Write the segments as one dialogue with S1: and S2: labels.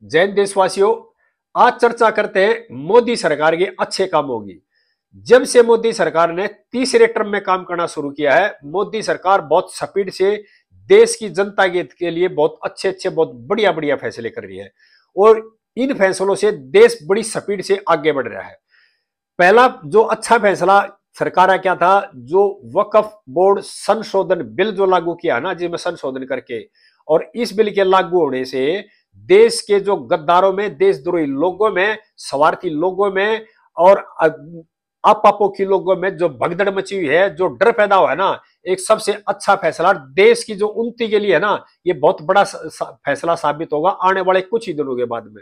S1: जैन देशवासियों, आज चर्चा करते हैं मोदी सरकार के अच्छे कामों की। जब से मोदी सरकार ने तीसरे टर्म में काम करना शुरू किया है, मोदी सरकार बहुत स्पीड से देश की जनता के लिए बहुत अच्छे अच्छे, बहुत बढ़िया बढ़िया फैसले कर रही है और इन फैसलों से देश बड़ी स्पीड से आगे बढ़ रहा है। पहला जो अच्छा फैसला सरकार का क्या था, जो वक्फ बोर्ड संशोधन बिल जो लागू किया ना, जिसमें संशोधन करके, और इस बिल के लागू होने से देश के जो गद्दारों में, देशद्रोही लोगों में, स्वार्थी लोगों में और आपापो की लोगों में जो भगदड़ मची हुई है, जो डर पैदा हुआ है ना, एक सबसे अच्छा फैसला देश की जो उन्नति के लिए है ना, ये बहुत बड़ा फैसला साबित होगा आने वाले कुछ ही दिनों के बाद में।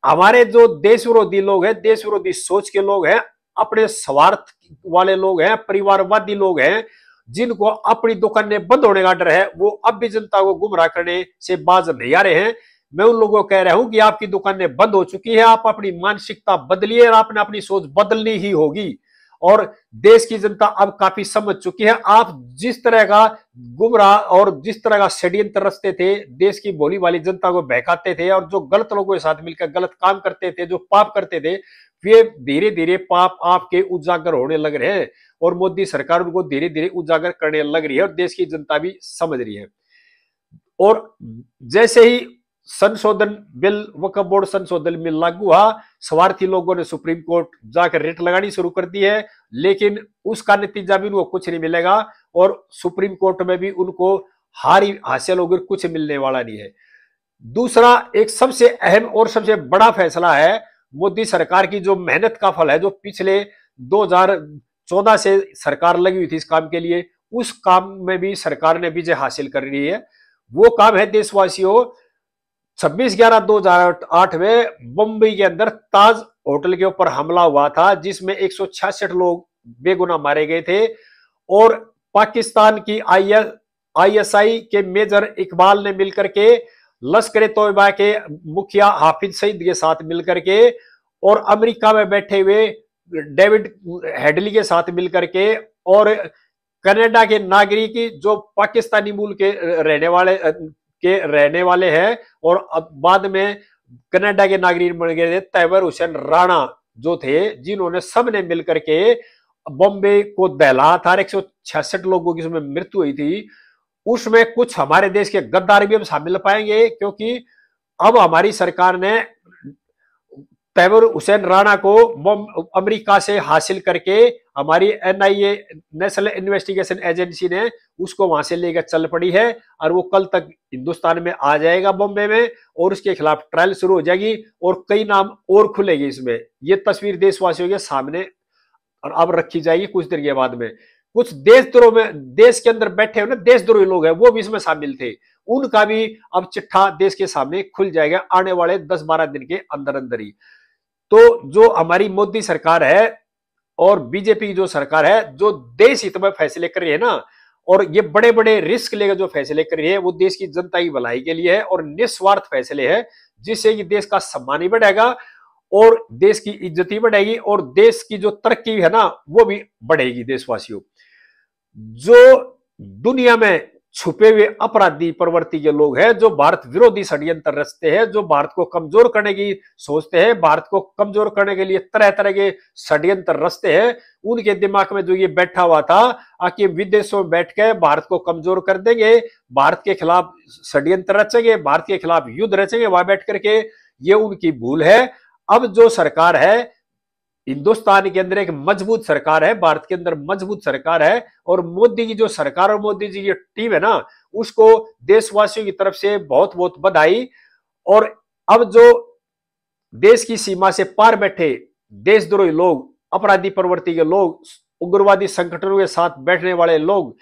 S1: हमारे जो देश विरोधी लोग हैं, देश विरोधी सोच के लोग हैं, अपने स्वार्थ वाले लोग हैं, परिवारवादी लोग हैं, जिनको अपनी दुकानें बंद होने का डर है, वो अब भी जनता को गुमराह करने से बाज नहीं आ रहे हैं। मैं उन लोगों को कह रहा हूं कि आपकी दुकानें बंद हो चुकी है, आप अपनी मानसिकता बदलिए और आपने अपनी सोच बदलनी ही होगी। और देश की जनता अब काफी समझ चुकी है। आप जिस तरह का गुमराह और जिस तरह का षड्यंत्र रचते थे, देश की भोली वाली जनता को बहकाते थे और जो गलत लोगों के साथ मिलकर गलत काम करते थे, जो पाप करते थे, वे धीरे धीरे पाप आपके उजागर होने लग रहे हैं और मोदी सरकार उनको धीरे धीरे उजागर करने लग रही है और देश की जनता भी समझ रही है। और जैसे ही संशोधन बिल, वक्फ बोर्ड संशोधन बिल लागू हुआ, स्वार्थी लोगों ने सुप्रीम कोर्ट जाकर रेट लगानी शुरू कर दी है, लेकिन उसका नतीजा भी उनको कुछ नहीं मिलेगा और सुप्रीम कोर्ट में भी उनको हार ही हासिल होगी, कुछ मिलने वाला नहीं है। दूसरा एक सबसे अहम और सबसे बड़ा फैसला है, मोदी सरकार की जो मेहनत का फल है, जो पिछले 2014 से सरकार लगी हुई थी इस काम के लिए, उस काम में भी सरकार ने विजय हासिल कर ली है। वो काम है देशवासियों, 26/11/2008 में मुंबई के अंदर ताज होटल के ऊपर हमला हुआ था, जिसमें 166 लोग बेगुनाह मारे गए थे और पाकिस्तान की आईएसआई के मेजर इकबाल ने मिलकर के, लश्कर तोयबा के मुखिया हाफिज सईद के साथ मिलकर के और अमेरिका में बैठे हुए डेविड हेडली के साथ मिलकर के और कनाडा के नागरिक जो पाकिस्तानी मूल के रहने वाले हैं और अब बाद में कनाडा के नागरिक बन गए थे, तैवर हुसैन राणा जो थे, जिन्होंने सबने मिलकर के बॉम्बे को दहला था। 166 लोगों की उसमें मृत्यु हुई थी। उसमें कुछ हमारे देश के गद्दार भी हम शामिल पाएंगे, क्योंकि अब हमारी सरकार ने तैवर हुसैन राणा को अमेरिका से हासिल करके, हमारी एनआईए नेशनल इन्वेस्टिगेशन एजेंसी ने उसको वहां से लेकर चल पड़ी है और वो कल तक हिंदुस्तान में आ जाएगा बॉम्बे में और उसके खिलाफ ट्रायल शुरू हो जाएगी और कई नाम और खुलेगी इसमें। ये तस्वीर देशवासियों के सामने और अब रखी जाएगी कुछ देर के बाद में। कुछ देशद्रोह में, देश के अंदर बैठे हुए ना देशद्रोही लोग हैं, वो भी इसमें शामिल थे, उनका भी अब चिट्ठा देश के सामने खुल जाएगा आने वाले 10-12 दिन के अंदर अंदर ही। तो जो हमारी मोदी सरकार है और बीजेपी की जो सरकार है, जो देश हित में फैसले कर रही है ना, और ये बड़े बड़े रिस्क लेकर जो फैसले कर रही है, वो देश की जनता की भलाई के लिए है और निस्वार्थ फैसले है, जिससे कि देश का सम्मान ही बढ़ेगा और देश की इज्जत ही बढ़ेगी और देश की जो तरक्की है ना, वो भी बढ़ेगी। देशवासियों, जो दुनिया में छुपे हुए अपराधी प्रवृत्ति के लोग हैं, जो भारत विरोधी षड्यंत्र रचते हैं, जो भारत को कमजोर करने की सोचते हैं, भारत को कमजोर करने के लिए तरह तरह के षड्यंत्र रचते हैं, उनके दिमाग में जो ये बैठा हुआ था कि विदेशों में बैठ के भारत को कमजोर कर देंगे, भारत के खिलाफ षड्यंत्र रचेंगे, भारत के खिलाफ युद्ध रचेंगे, वहां बैठ करके, ये उनकी भूल है। अब जो सरकार है हिंदुस्तान के अंदर, एक मजबूत सरकार है, भारत के अंदर मजबूत सरकार है और मोदी की जो सरकार और मोदी जी की टीम है ना, उसको देशवासियों की तरफ से बहुत बहुत बधाई। और अब जो देश की सीमा से पार बैठे देशद्रोही लोग, अपराधी प्रवृत्ति के लोग, उग्रवादी संगठनों के साथ बैठने वाले लोग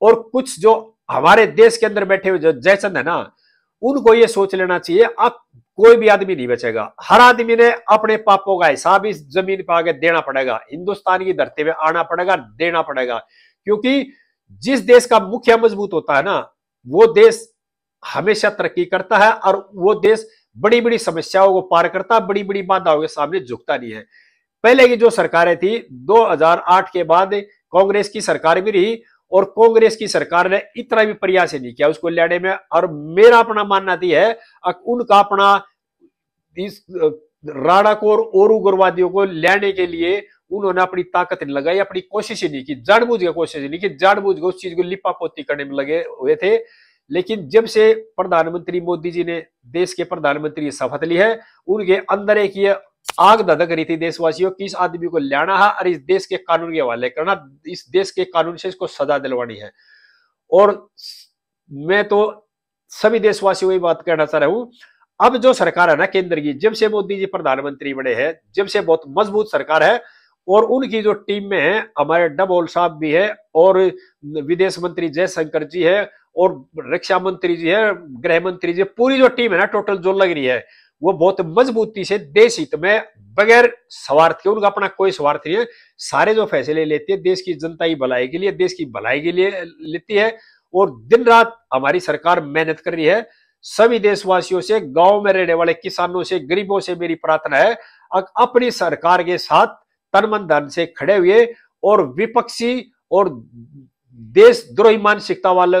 S1: और कुछ जो हमारे देश के अंदर बैठे हुए जो जयचंद है ना, उनको ये सोच लेना चाहिए, अब कोई भी आदमी नहीं बचेगा। हर आदमी ने अपने पापों का हिसाब इस जमीन पर आगे देना पड़ेगा, हिंदुस्तान की धरती में आना पड़ेगा, देना पड़ेगा। क्योंकि जिस देश का मुखिया मजबूत होता है ना, वो देश हमेशा तरक्की करता है और वो देश बड़ी बड़ी समस्याओं को पार करता है, बड़ी बड़ी बाधाओं के सामने झुकता नहीं है। पहले की जो सरकारें थी, 2008 के बाद कांग्रेस की सरकार भी रही और कांग्रेस की सरकार ने इतना भी प्रयास नहीं किया उसको लड़ने में। और मेरा अपना मानना है, उनका अपना इस राणा को और उग्रवादियों को लाने के लिए उन्होंने अपनी ताकत नहीं लगाई, अपनी कोशिश ही नहीं की, जानबूझ के कोशिश नहीं की, जानबूझ के उस चीज को लिपापोती करने में लगे हुए थे। लेकिन जब से प्रधानमंत्री मोदी जी ने देश के प्रधानमंत्री शपथ ली है, उनके अंदर एक ये आग धधक रही थी देशवासियों की, इस आदमी को लाना है और इस देश के कानून के हवाले करना, इस देश के कानून से इसको सजा दिलवानी है। और मैं तो सभी देशवासियों को ये बात कहना चाह रहा हूं, अब जो सरकार है ना केंद्र की, जब से मोदी जी प्रधानमंत्री बने हैं, जब से बहुत मजबूत सरकार है, और उनकी जो टीम में है हमारे डबोल साहब भी है, और विदेश मंत्री जयशंकर जी है, और रक्षा मंत्री जी है, गृह मंत्री जी, पूरी जो टीम है ना टोटल जो लग रही है, वो बहुत मजबूती से देश हित में बगैर स्वार्थ के, उनका अपना कोई स्वार्थ नहीं है, सारे जो फैसले लेते हैं देश की जनता की भलाई के लिए, देश की भलाई के लिए लेती है। और दिन रात हमारी सरकार मेहनत कर रही है। सभी देशवासियों से, गांव में रहने वाले किसानों से, गरीबों से मेरी प्रार्थना है, अपनी सरकार के साथ तन मन धन से खड़े हुए और विपक्षी और देशद्रोही मानसिकता वाले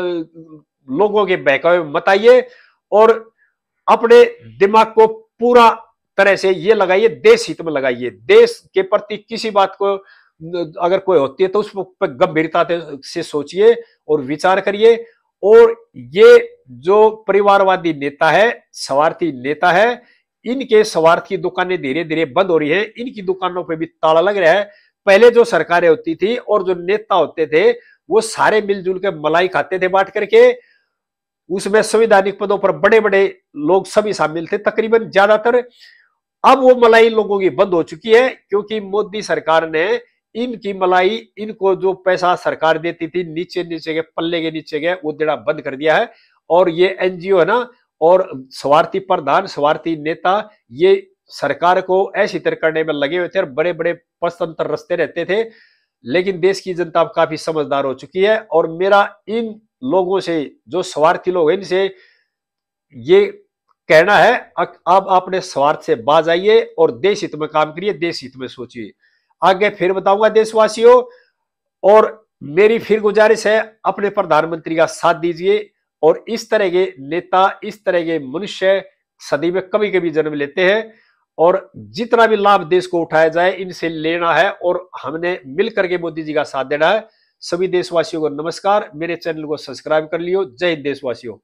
S1: लोगों के बहकावे मत आइए, और अपने दिमाग को पूरा तरह से ये लगाइए, देश हित में लगाइए, देश के प्रति किसी बात को अगर कोई होती है तो उस पर गंभीरता से सोचिए और विचार करिए। और ये जो परिवारवादी नेता है, स्वार्थी नेता है, इनके स्वार्थ की दुकानें धीरे धीरे बंद हो रही है, इनकी दुकानों पे भी ताला लग रहा है। पहले जो सरकारें होती थी और जो नेता होते थे वो सारे मिलजुल के मलाई खाते थे बांट करके, उसमें संवैधानिक पदों पर बड़े बड़े लोग सभी शामिल थे तकरीबन ज्यादातर। अब वो मलाई लोगों की बंद हो चुकी है, क्योंकि मोदी सरकार ने इनकी मलाई, इनको जो पैसा सरकार देती थी नीचे नीचे के पल्ले के नीचे के, वो देना बंद कर दिया है। और ये एनजीओ है ना, और स्वार्थी प्रधान, स्वार्थी नेता, ये सरकार को ऐसी तरह करने में लगे हुए थे और बड़े बड़े पस्तंत्र रस्ते रहते थे। लेकिन देश की जनता अब काफी समझदार हो चुकी है, और मेरा इन लोगों से, जो स्वार्थी लोग हैं, इनसे ये कहना है, अब अपने स्वार्थ से बाज आइए और देश हित में काम करिए, देश हित में सोचिए। आगे फिर बताऊंगा देशवासियों, और मेरी फिर गुजारिश है, अपने प्रधानमंत्री का साथ दीजिए। और इस तरह के नेता, इस तरह के मनुष्य सदी में कभी कभी जन्म लेते हैं, और जितना भी लाभ देश को उठाया जाए इनसे लेना है, और हमने मिलकर के मोदी जी का साथ देना है। सभी देशवासियों को नमस्कार, मेरे चैनल को सब्सक्राइब कर लियो। जय हिंद देशवासियों।